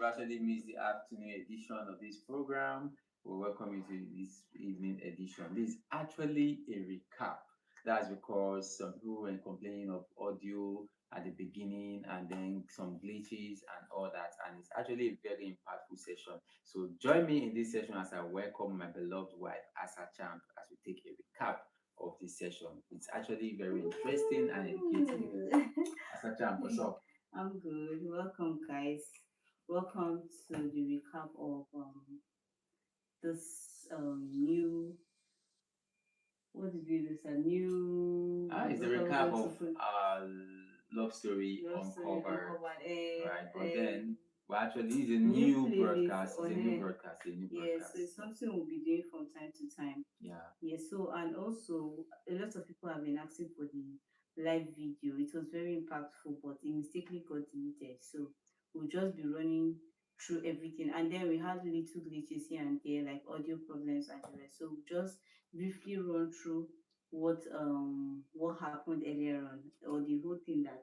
actually missed the afternoon edition of this program, we welcome you to this evening edition. This is actually a recap. That's because some people were complaining of audio at the beginning and then some glitches and all that. And it's actually a very impactful session. So join me in this session as I welcome my beloved wife, Asa Champ, as we take a recap of this session. It's actually very interesting and educating. Asa Champ, what's up? I'm good. Welcome, guys. Welcome to the recap of this new. What did we do? This a new. It's a What are we recap going to of put? our love story Love story uncovered, uncovered. right? But then, well, actually, it's a New new playlist broadcast. It's on a new air. broadcast. A new Yes, so broadcast. it's something we'll be doing from time to time. Yeah. Yes, so and also a lot of people have been asking for the live video. It was very impactful, but it mistakenly got deleted. So we'll just be running through everything. And then we had little glitches here and there, like audio problems and the rest. So we'll just briefly run through what happened earlier on or the whole thing that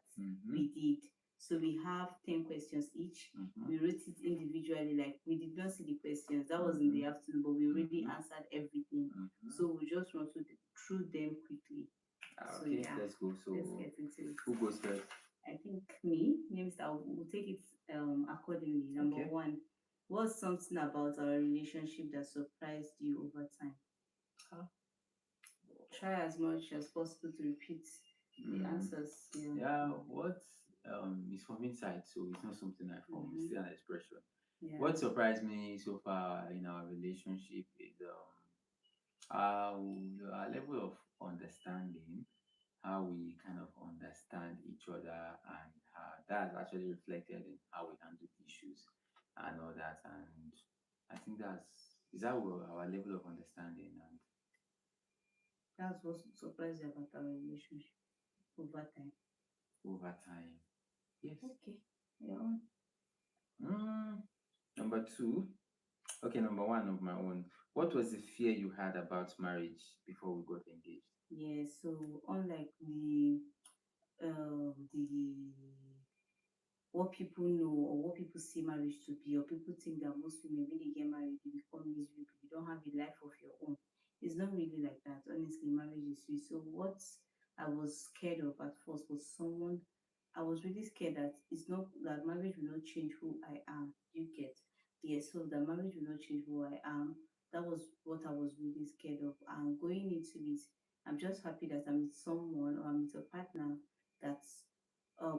we did. So we have 10 questions each. We wrote it individually, like we did not see the questions. That was in the afternoon, but we already answered everything. So we just run through them quickly. So Okay, yeah, let's go. So, let's get into it. who goes first? I think me, names I will take it accordingly. Number Okay. one, what's something about our relationship that surprised you over time? Huh? Try as much as possible to repeat the answers. Yeah. Yeah, what is from inside, so it's not something I form, it's still an expression. Yeah. What surprised me so far in our relationship is our level of understanding, how we kind of understand each other, and that's actually reflected in how we handle issues and all that. And I think is our level of understanding and That's what surprised you about our relationship over time. over time. Yes. Okay. Yeah. Mm, number two. Okay, number one of my own. What was the fear you had about marriage before we got engaged? Yeah. So unlike the what people know or what people see marriage to be, or people think that most women when they get married they become miserable. You don't have a life of your own. It's not really like that. Honestly, marriage is sweet. So what I was scared of at first was someone. I was really scared that it's not that marriage will not change who I am. You get, yes. So the marriage will not change who I am. That was what I was really scared of. And going into it, I'm just happy that I'm with someone or I'm with a partner that's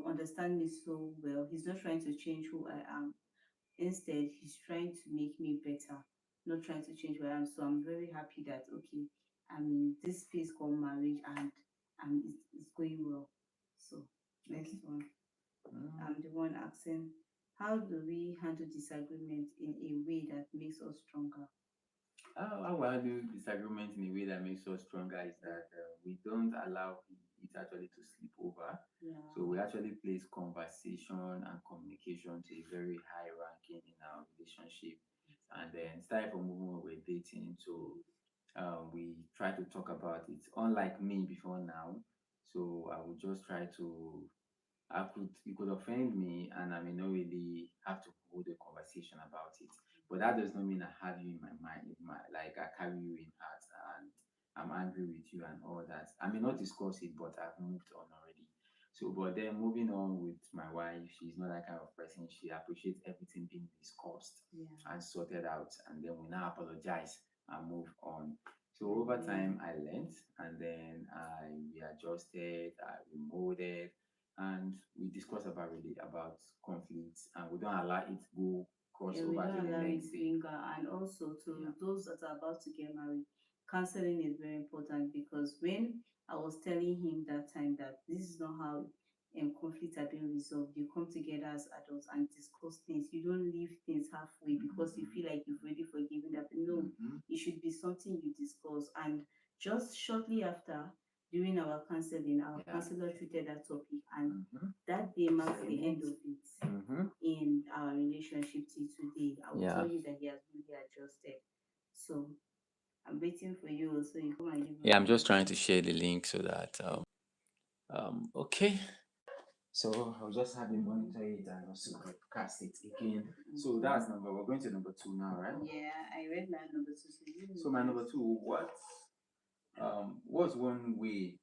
understand me so well. He's not trying to change who I am. Instead, he's trying to make me better, not trying to change who I am. So I'm very happy that okay, I'm in this space called marriage and it's going well. So next one. I'm the one asking, how do we handle disagreement in a way that makes us stronger? How we handle disagreement in a way that makes us stronger is that we don't allow it actually to slip over. Yeah. So we actually place conversation and communication to a very high ranking in our relationship. And then starting from moving when we're dating to we try to talk about it. Unlike me before now, so I would just try to you could offend me and I may not really have to hold a conversation about it. But that does not mean I have you in my mind, like I carry you in heart and I'm angry with you and all that. I may not discuss it, but I've moved on already. So, but then moving on with my wife, she's not that kind of person. She appreciates everything being discussed and sorted out, and then we now apologize and move on. So over time, I learned, and then I readjusted, I remolded, and we discuss about really about conflicts, and we don't allow it go cross Yeah, we over to don't the allow it next thing. linger. And also to Yeah. those that are about to get married, counseling is very important because when I was telling him that time that this is not how conflicts are being resolved, you come together as adults and discuss things. You don't leave things halfway because you feel like you've already forgiven that. No, it should be something you discuss. And just shortly after, during our counseling, our counselor treated that topic, and that day marks the end of it in our relationship till today. I will tell you that he has really adjusted. So I'm waiting for you so you come and give Yeah, us I'm your just trying to share the link so that okay. So I'll just have him monitor it and also broadcast it again. So Mhm. that's number. We're going to number two now, right? Yeah, I read my number two. So you So read my number yours. two, what's one way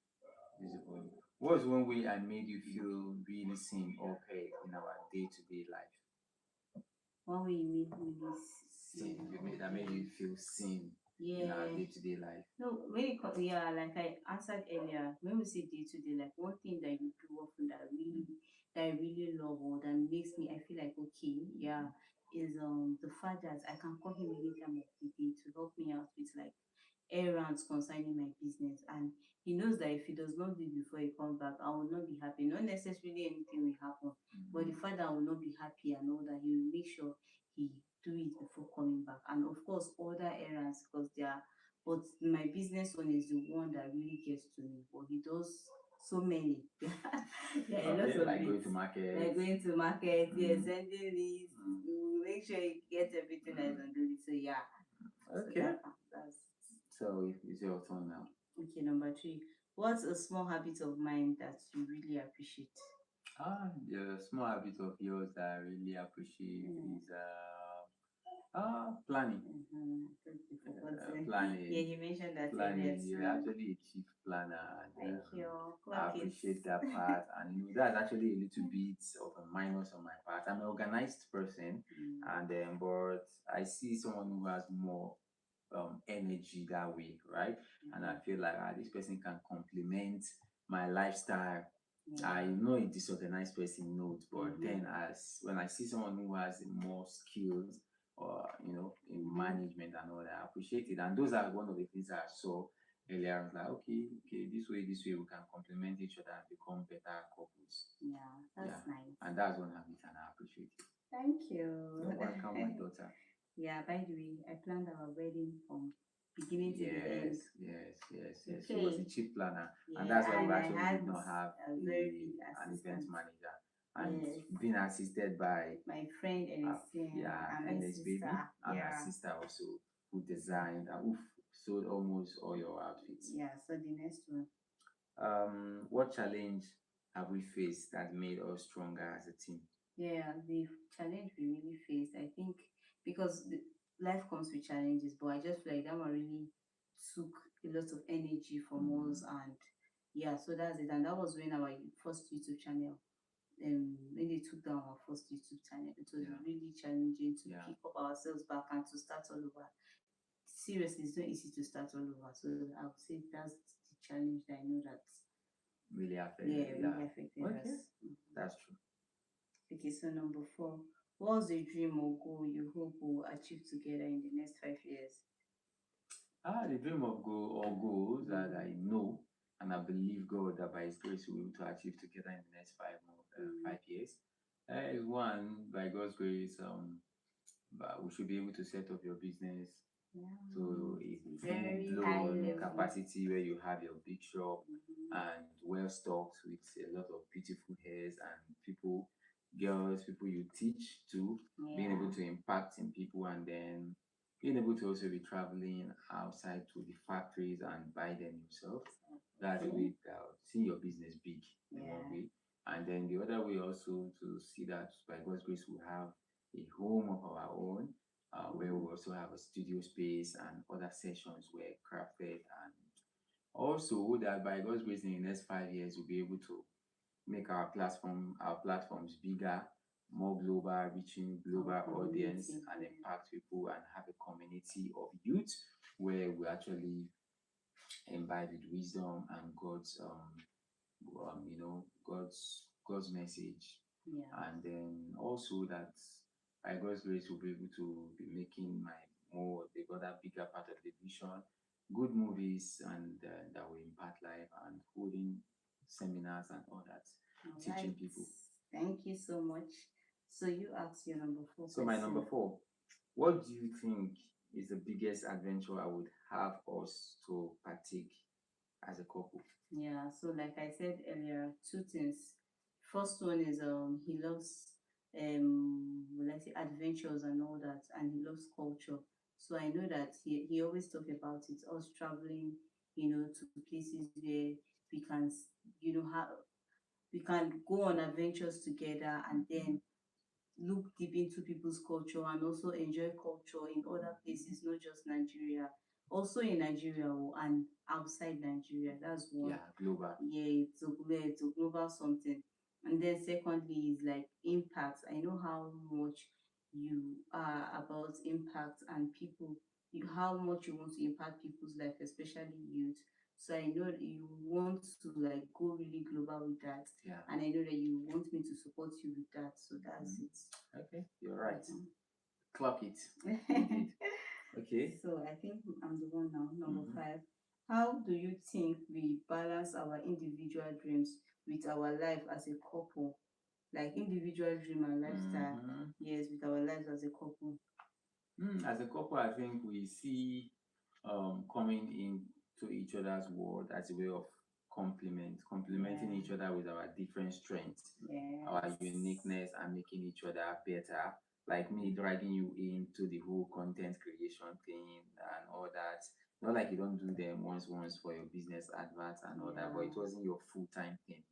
is it one- what's one way I made you feel really seen or heard in our day to day life? One way you make me this. Seen, that made you feel seen in our Yeah. day to day life. No, yeah, like I answered earlier, when we say day to day, like one thing that you do often that I really love or that makes me I feel like okay, yeah, is the fact that I can call him any time of the day to help me out with like errands concerning my business, and he knows that if he does not do it before he comes back, I will not be happy. Not necessarily anything will happen, but the fact that I will not be happy and all that, he will make sure he do it before coming back. And of course other errands, because they are, but my business one is the one that really gets to me. But he does so many. Yeah, a lot Okay, of like going it. to market. Like going to market, yeah, Mm, sending lists, mm, make sure he gets everything that is on the list. So yeah. So okay. that's So it's your turn now. okay. Number three. What's a small habit of mine that you really appreciate? The small habit of yours that I really appreciate Mm. is planning. Yeah, Planning. you mentioned that earlier Planning. You're too. actually a chief planner, and Thank you. I Clock it. appreciate that part. And that's actually a little bit of a minus on my part. I'm an organized person, Mm. and but I see someone who has more energy that way, right? And I feel like this person can complement my lifestyle. I Yeah. know a disorganized person knows, but Mhm. then as when I see someone who has more skills or in Mhm. management and all that, I appreciate it. And those are one of the things I saw earlier. I was like, okay, this way we can complement each other and become better couples. Yeah, Yeah. that's nice. And that's one habit and I appreciate it. Thank you. You're welcome, my daughter. Yeah, by the way, I planned our wedding from beginning to the Yes, end. yes. She was a Okay. chief planner, and that's why Yeah, we and I actually had did not have a very big an event assistant. manager, and Yes, being assisted by my friend Ernestine yeah, and my NS sister. Baby and her Yeah, sister also who designed and who sold almost all your outfits. yeah. So the next one. What challenge have we faced that made us stronger as a team? Yeah, the challenge we really faced, I think, because life comes with challenges, but I just feel like that one really took a lot of energy from us, Mm, and yeah, so that's it. And that was when our first YouTube channel, when they took down our first YouTube channel, it was yeah, really challenging to yeah, pick up ourselves back and to start all over. Seriously, it's not easy to start all over. So I would say that's the challenge that I know that, really yeah, affected. really Yeah, affected okay, us. Mhm. that's true. Okay, so number four, what's the dream or goal you hope we'll achieve together in the next 5 years? The dream of goal or goals that Mm, I know and I believe God that by His grace we will to achieve together in the next mm, 5 years. Is one by God's grace, but we should be able to set up your business yeah, to a full very high blown level. capacity where you have your big shop Mhm. and well stocked with a lot of beautiful hairs and people, girls, people you teach to being able Yeah, to impact in people and then being able to also be traveling outside to the factories and buy them yourself. That's a okay. way that see your business big in one Yeah. way. And then the other way also to see that by God's grace we have a home of our own where we Mm, also have a studio space and other sessions where crafted and also that by God's grace in the next 5 years we'll be able to make our platforms bigger, more global, reaching our global audience community. and Yeah. impact people and have a community of youth where we actually imbibe with wisdom and God's message, Yeah. and then also that by God's grace we'll be able to be making my more the other bigger part of the vision, good movies and that will impact life and holding seminars and all that, All teaching right. people. Thank you so much. So you asked your number four So my number question. four, what do you think is the biggest adventure I would have us to partake as a couple? Yeah, so like I said earlier, two things. First one is he loves let's say adventures and all that, and he loves culture. So I know that he always talk about it, us traveling, to places where we can, have we can go on adventures together and then look deep into people's culture and also enjoy culture in other places, not just Nigeria. Also in Nigeria and outside Nigeria. That's one. Yeah, global. Yeah, it's a global something. And then secondly is like impact. I know how much you are about impact and people, how much you want to impact people's life, especially youth. So I know that you want to like go really global with that, Yeah. and I know that you want me to support you with that. So that's Okay, you're right. it. Clap it. Indeed. Okay. So I think I'm the one now. Number Mhm. 5. How do you think we balance our individual dreams with our life as a couple? Like individual dream and lifestyle. Mhm. Yes, with our lives as a couple. As a couple, I think we see coming into each other's world as a way of complementing Yeah. each other with our different strengths, our Yes. uniqueness, and making each other better. Like me dragging you into the whole content creation thing and all that. Not like you don't do them once for your business adverts and all that, but it Yeah. wasn't your full time thing.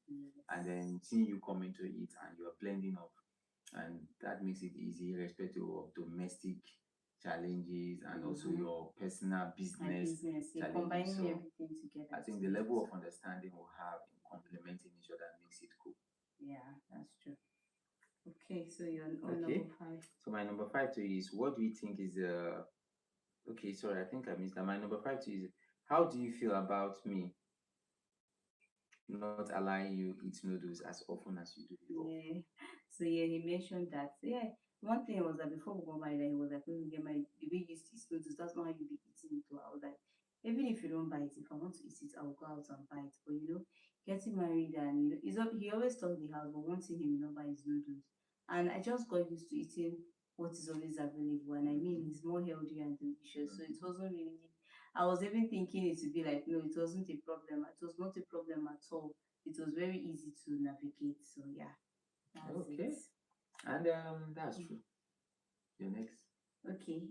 And Yes. then seeing you come into it and you're blending up, and that makes it easy irrespective of domestic challenges and also Mm-hmm. your personal My business business. You're challenges. combining So everything together I think to the make it. level of understanding we'll have in complementing each other makes it cool. Yeah, that's true. Okay, so you're on number Okay. 5. So my number 5 to you is, what do you think is okay, sorry, I think I missed that. My number 5 to you is, how do you feel about me not allowing you eat noodles as often as you do before? Yeah. So yeah, he mentioned that. So, yeah. One thing was that before we got married, he was like, when we get married, the way you used to eat noodles, that's not how you be eating it. So I was like, even if you don't buy it, if I want to eat it, I will go out and buy it. But getting married and he always talk the house, but one thing he will not buy is noodles. And I just got used to eating what is always available. And I mean, it's more healthy and delicious. So it wasn't really. I was even thinking it to be like, no, it wasn't a problem. It was not a problem at all. It was very easy to navigate. So yeah, that's it. Okay. And that's true. Your next. Okay,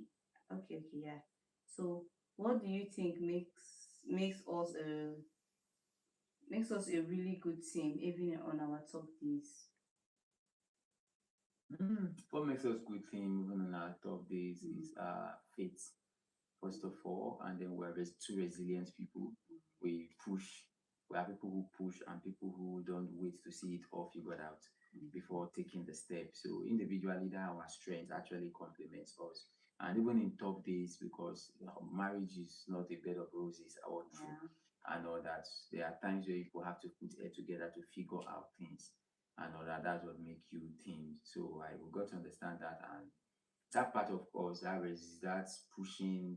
okay, yeah. So what do you think makes us a really good team even on our tough days? What makes us good team even on our tough days Mm, is faith, first of all, and then we're two resilient people. We push. We are people who push and people who don't wait to see it all figured out mm, before taking the step. So individually, that our strength actually complements us. And even in tough days, because marriage is not a bed of roses all through yeah, and all that. There are times where people have to put head together to figure out things and all that. That's what make you teams. So I we got to understand that, and that part of us, that's pushing,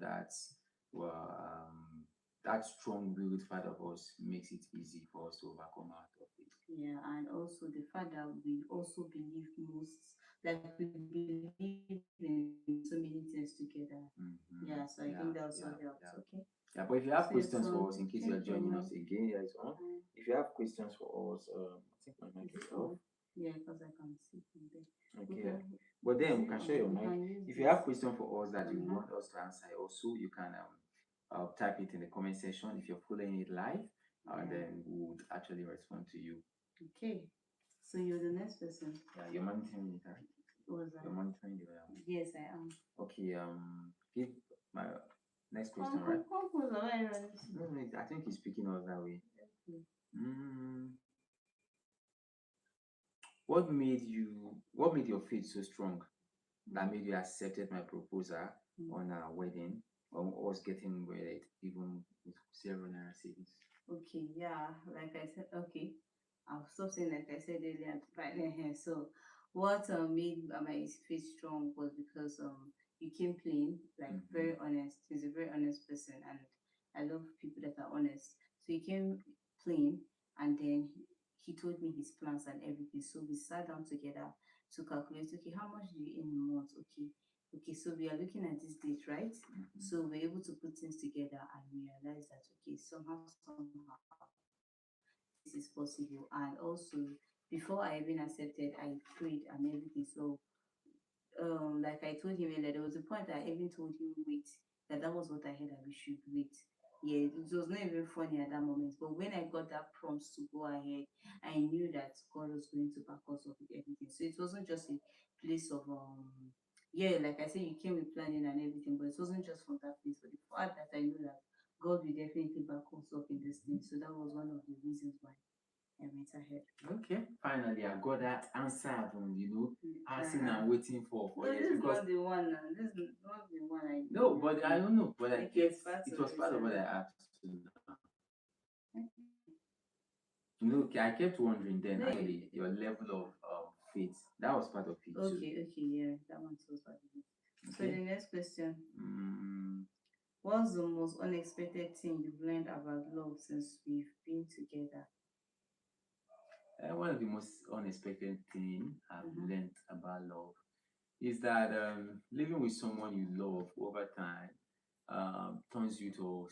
well, that strong-willed part of us makes it easy for us to overcome our tough days. yeah, and also the fact that we also believe like we believe in so many things together. Yeah, so I Yeah, think that also yeah, helps. yeah. Okay, Yeah, but if you have so your questions for turn. us, in case you Blink are your joining us mic. again, yeah, it's on. If you have questions for us, I think my mic Is is it off. on? Yeah, because I can see from there. We Okay, yeah. can, But is then we it can share on? your We mic. can use If you this. have questions for us that you Mm-hmm. want us to answer, also you can type it in the comment section if you're following it live, and Yeah. then we would actually respond to you. Okay. So you're the next person. Yeah, you're monitoring it, right? What was You're that? monitoring the Yes, I am. Okay, give my next question, Come, right? come, come closer. Why are you running No, slow? no, I think he's speaking us that way. Okay. Mm, what made your faith so strong that made you accepted my proposal Mm. on our wedding, on us getting married, even with 0 naira savings? Okay, yeah, like I said, okay. I'll stop saying like I said earlier right here. So what made my faith strong was because you came plain, like Mm-hmm. very honest. He's a very honest person and I love people that are honest. So he came plain and then he told me his plans and everything. So we sat down together to calculate, okay, how much do you earn in a month? Okay. Okay, so we are looking at this date, right? Mm-hmm. So we're able to put things together and realize that okay, somehow this is possible. And also before I even accepted, I prayed and everything. So like I told him earlier, there was a point I even told him wait, that was what I heard that we should wait. Yeah, it was not even funny at that moment. But when I got that prompt to go ahead, I knew that God was going to back us up with everything. So it wasn't just a place of yeah, like I said, you came with planning and everything, but it wasn't just from that place. But the fact that I knew that God will definitely back us up in this thing. So that was one of the reasons why I went ahead. Okay, finally I got that answer I've been, asking Uh-uh. and waiting for No, years this is because not the one now. This is not the one I no, know. but I don't know, but I Okay, get it's part it of was it. part of what I asked you now. Okay, I kept wondering then No, actually your level of faith that was part of it too. okay, yeah, that one was part of it. So Okay. the next question. Mm, What's the most unexpected thing you've learned about love since we've been together? one of the most unexpected thing I've Mm-hmm. learned about love is that living with someone you love over time turns you to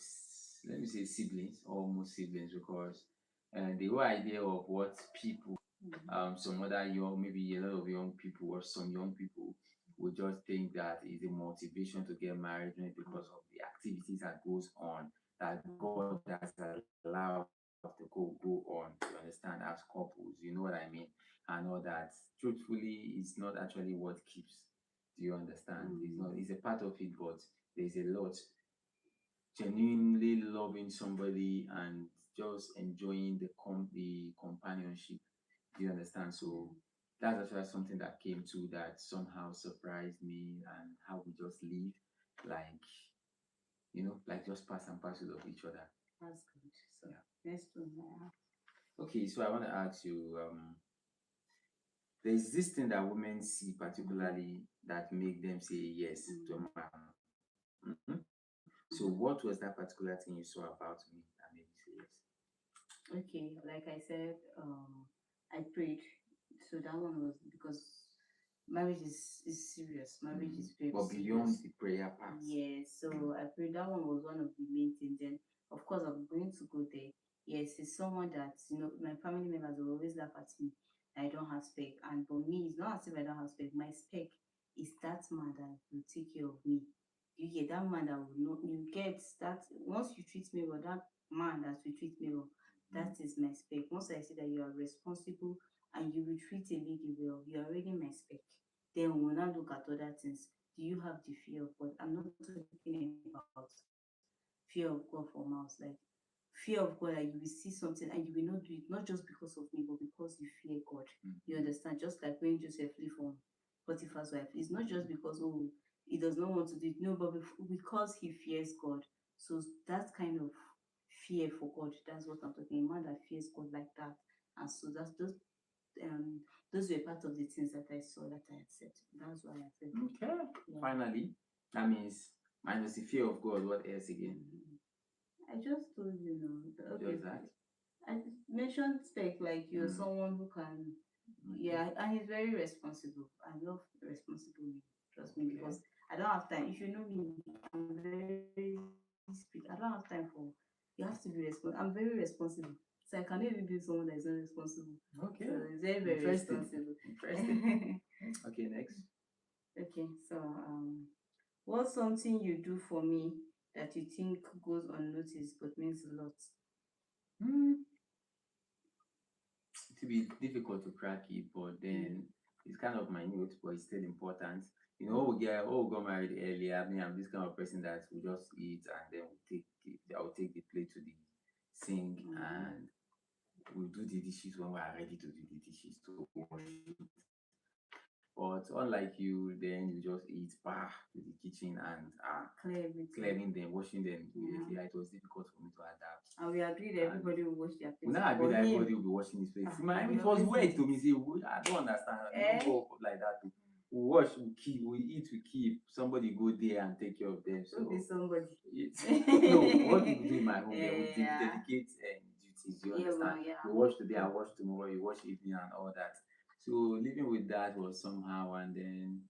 let me say siblings, almost siblings, because the whole idea of what people, some other young, maybe a lot of young people or some young people would just think that is a motivation to get married maybe because of the activities that goes on that God has allowed to go on. You understand, as couples, you know what I mean, and all that. Truthfully, it's not actually what keeps. Do you understand? It's not. It's a part of it, but there's a lot genuinely loving somebody and just enjoying the companionship. Do you understand? So that's actually something that came to that somehow surprised me and how we just live like like just pass and parcel of each other. That's good. So Yeah. next one I ask. Okay, so I want to ask you, there's this thing that women see particularly that make them say yes to a man. Mhm. So what was that particular thing you saw about me that made you say yes? Okay, like I said, I prayed. So that one was because marriage is serious. Marriage is very But beyond serious. the prayer part. Yes, so I prayed that one was one of the main things. Then of course I'm going to go there. Yes, it's someone that my family members will always laugh at me. I don't have spec, and for me, it's not as if I don't have spec. My spec is that man that will take care of me. You get that man that will know you get that once you treat me well, that man that will treat me well, that is my spec. Once I see that you are responsible and you will treat a lady well, you are already my spec. Then we will now look at other things. Do you have the fear of God? I'm not talking about fear of God for mouths, like fear of God that you will see something and you will not do it, not just because of me, but because you fear God. You understand? Just like when Joseph flee from Potiphar's wife, it's not just because he does not want to do it, no, but because he fears God. So that kind of fear for God, that's what I'm talking. A man that fears God like that, and so um those were part of the things that I saw that I accepted. That's why I said Okay. yeah. Finally, that means minus the fear of God. What else again? I just told you now. Okay, Just that. I mentioned spec like you're someone who can, yeah, and he's very responsible. I love responsible men. Trust me, because I don't have time. If you know me, I'm very speak. I don't have time for. You have to be responsible. I'm very responsible, so I cannot even be someone that is not responsible. Okay. So it's very Interesting. responsible. Interesting. Okay, next. Okay, so what's something you do for me that you think goes unnoticed but means a lot? Hmm. It will be difficult to crack it, but then it's kind of minute, but it's still important. We got married earlier. I mean, I'm this kind of person that will just eat and then I'll take the plate to the sink and we'll do the dishes when we are ready to do the dishes to wash it. But unlike you, then you just eat to the kitchen and clearing them, washing them immediately. It was difficult for me to adapt. And we agreed And everybody will wash their we plates. now agreed For that him, everybody will be washing his plates. he It was always weird did to me. it. Say, I don't understand. We don't grow up like that. We wash, we keep, we eat, we keep. Somebody go there and take care of them. So Who be somebody? no, what we do in my home, then we Yeah. dedicate duties. You Yeah, well, understand? yeah. You wash today, I wash tomorrow. You wash evening and all that. So living with that was somehow, and then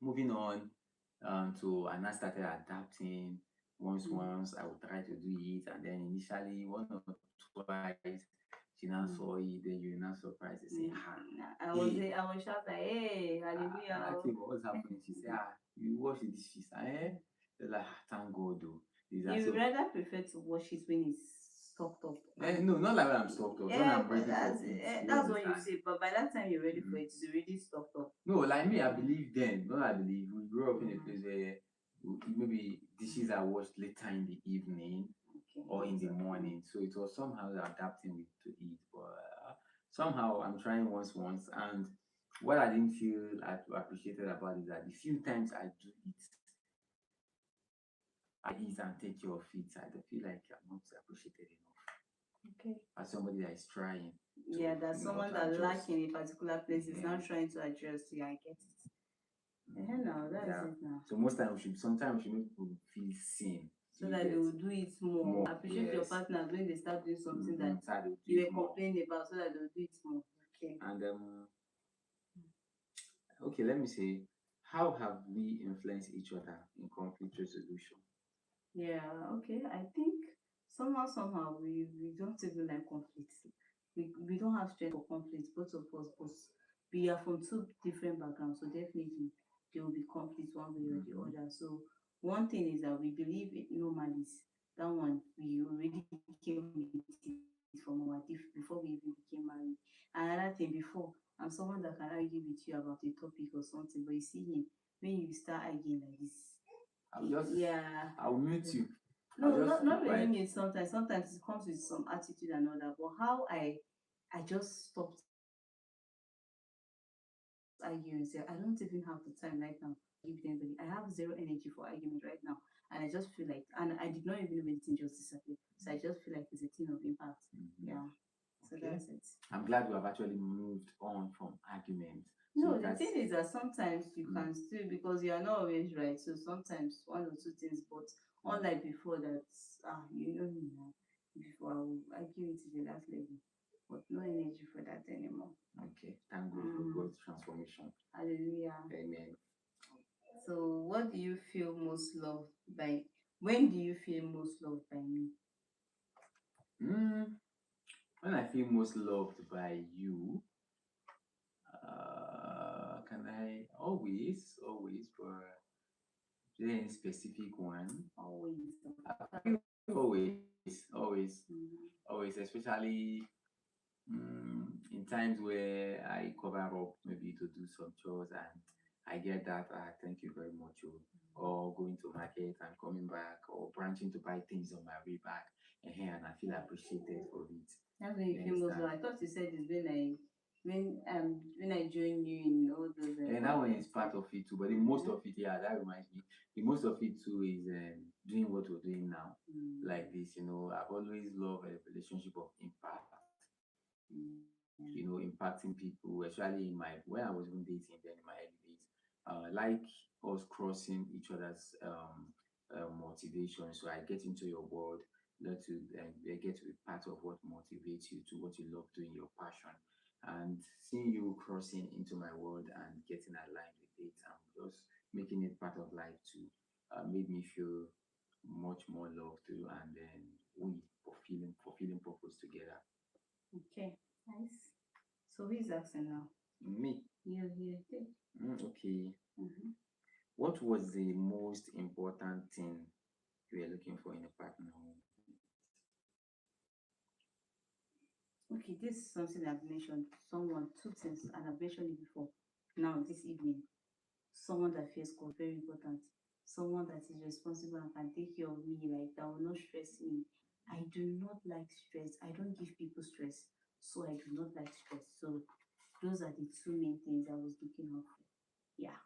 moving on and I started adapting. Once I would try to do it, and then initially one or twice she now saw it, then you now surprised to say, hey, I was shocked like, hey, hallelujah. and I came, what's happening? She said, you wash the dishes, eh? They're like, thank God, though. Is that You would so? rather prefer to wash it when it's stocked up. No, not like when I'm stocked up. When Yeah, I'm but ready for it, you that's what you understand? say. But by that time you're ready for Mhm. it, it's already stocked up. No, like me, I believe then. No, I believe we grew up in a Mhm. place where maybe dishes are washed later in the evening Okay. or in the Okay. morning. So it was somehow adapting with to it. But somehow I'm trying once, and what I didn't feel I appreciated about it is that the few times I do it, I eat and take care of it, I don't feel like I'm not appreciated enough Okay. as somebody that is trying to, Yeah, that someone to that lack adjust. in a particular place is now Yeah. trying to adjust. Yeah, I get it. Yeah, now that's Yeah. it now. So most times sometimes we should make people feel seen. So You that they get will do it more. more. Appreciate your Yes. partners when they start doing something that So they will do you it were more. complaining about, so that they will do it more. Okay. And okay, let me say, how have we influenced each other in conflict resolution? Yeah, okay. I think somehow we don't even like conflict. We don't have strength for conflict, both of us, but we are from two different backgrounds, so definitely there will be conflict one way or the Mhm. other. So one thing is that we believe in no malice. That one we already came with it from our before we even became married. Another thing before, I'm someone that can argue with you about a topic or something, but you see him when you start arguing like this, I'll just yeah. I'll mute you. I'll No, just not keep really quiet. me sometimes. Sometimes it comes with some attitude and all that. But how I just stopped arguing. Say I don't even have the time right now to give anybody. I have zero energy for argument right now. And I just feel like, and I did not even know anything just disappeared. So I just feel like it's a thing of impact. Mhm. Yeah. So Okay. that's it. I'm glad we have actually moved on from argument. So No, it the has thing is that sometimes you mm, can still, because you are not always right. So sometimes one or two things, but unlike before that, you know me now. Before I will argue it to the last level, but no energy for that anymore. okay. Thank God for Mm, God's transformation. hallelujah. Amen. So, what do you feel most loved by? When do you feel most loved by me? Mm, when I feel most loved by you, can I always, for any specific one? Always. Mhm. Always, especially in times where I cover up maybe to do some chores and I get that, thank you very much, oh, or going to market and coming back or branching to buy things on my way back, and I feel appreciated for it. That's when you You feel most understand? loved. I thought you said it's when I join you in all those And that one is conferences. part of it too, but the most Mhm. of it, yeah, that reminds me, the most of it too is doing what we're doing now, Mm, like this. I've always loved a relationship of impact, mm, impacting people, especially in my when I was even dating then in my early days. Like us crossing each other's motivation. So I get into your world, let to get to be part of what motivates you to what you love doing, your passion, and seeing you crossing into my world and getting aligned with it, and just making it part of life too, made me feel much more love too, and then we fulfilling purpose together. okay, nice. So who is asking now? Me. You did. Okay. Mhm. What was the most important thing you were looking for in a partner? Okay, this is something I've mentioned. Someone, two things, and I've mentioned it before. Now, this evening, someone that feels God, very important. Someone that is responsible and can take care of me, like that will not stress me. I do not like stress. I don't give people stress, so I do not like stress. So those are the two main things I was looking out for. Yeah,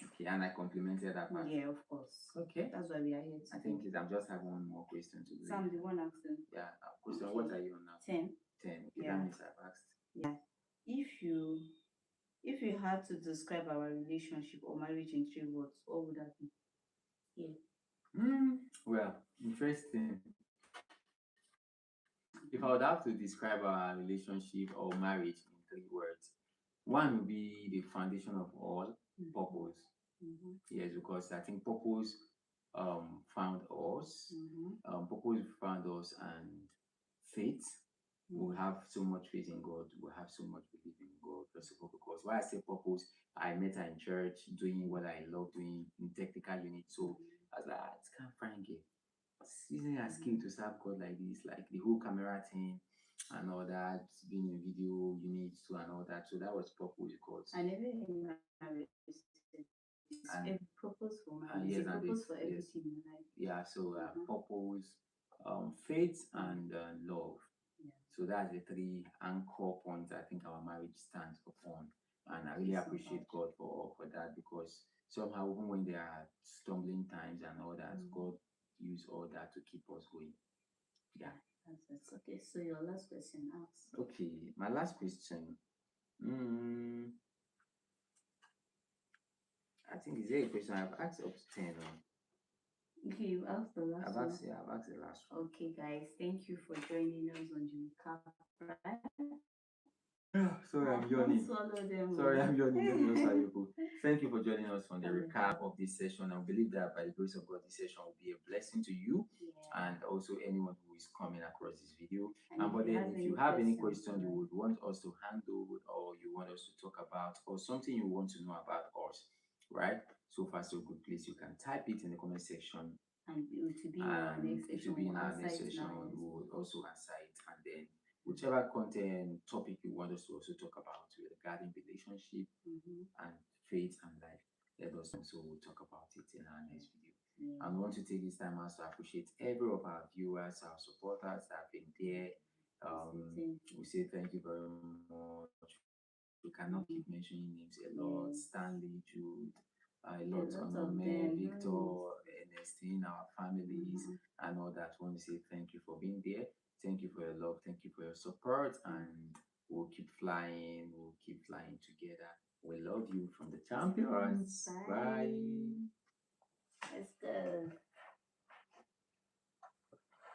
Okay, and I complimented that part. yeah, of course. Okay. That's why we are here I today. think I'm just having one more question to So do. I'm the one asking. Yeah, question. Okay. What are you on now? 10. 10. Okay, Yeah. that means I've asked. Yeah. If you if you had to describe our relationship or marriage in three words, what would that be? Yeah. Well, interesting. If I would have to describe our relationship or marriage in 3 words, one would be the foundation of all, purpose. Mm-hmm. Yes, because I think purpose found us. Mm-hmm. Purpose found us, and faith. We Mm-hmm. have so much faith in God. We have so much belief in God. First of all, because why I say purpose, I met her in church doing what I love doing in technical unit. So I was like, it's kind of fine, using her skill to serve God like this, like the whole camera thing and all that, being a video unit too and all that. So that was purpose God's. And even in marriage, it's And a purpose for marriage. yes, It's a and purpose this, for yes, everything in life. yeah. So Mhm. purpose, faith, and love. Yeah. So that's the three anchor points I think our marriage stands upon. And I really Thank you so appreciate much. God for that, because somehow even when there are stumbling times and all that, Mm. God use all that to keep us going. Yeah. That's okay. So your last question asks. Okay. My last question. Mm, I think is there a question I've asked up to 10? Okay, you asked the last I've one. asked, yeah, I've asked the last one. Okay, guys, thank you for joining us on the recap. Right? Sorry, I'm Don't yawning. swallow them. Sorry, Oh. I'm yawning. Let me not sorry, people. Thank you for joining us on the Okay. recap of this session. I believe that by the grace of God, this session will be a blessing to you Yeah. and also anyone who is coming across this video. And But then, if you have any question you right? would want us to handle, or you want us to talk about, or something you want to know about us, right? So far, so good. Please, you can type it in the comment section, And it will be in our and next it session. will be in We'll our answer next it in session. our next We will video. also answer it, and then whichever content topic you want us to also talk about regarding relationship Mhm. and faith and life, let us also talk about it in our next video. Yeah. And we want to take this time out to appreciate every of our viewers, our supporters that have been there. We say thank you very much. We cannot keep mentioning names a lot. Yes. Stanley, Jude, a Yeah, lot, lots of Onome, them. Victor, Ernestine, our families, Mhm. and all that. We want to say thank you for being there. Thank you for your love. Thank you for your support. And we'll keep flying. We'll keep flying together. We love you from the champions. Bye. Let's go.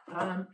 Um,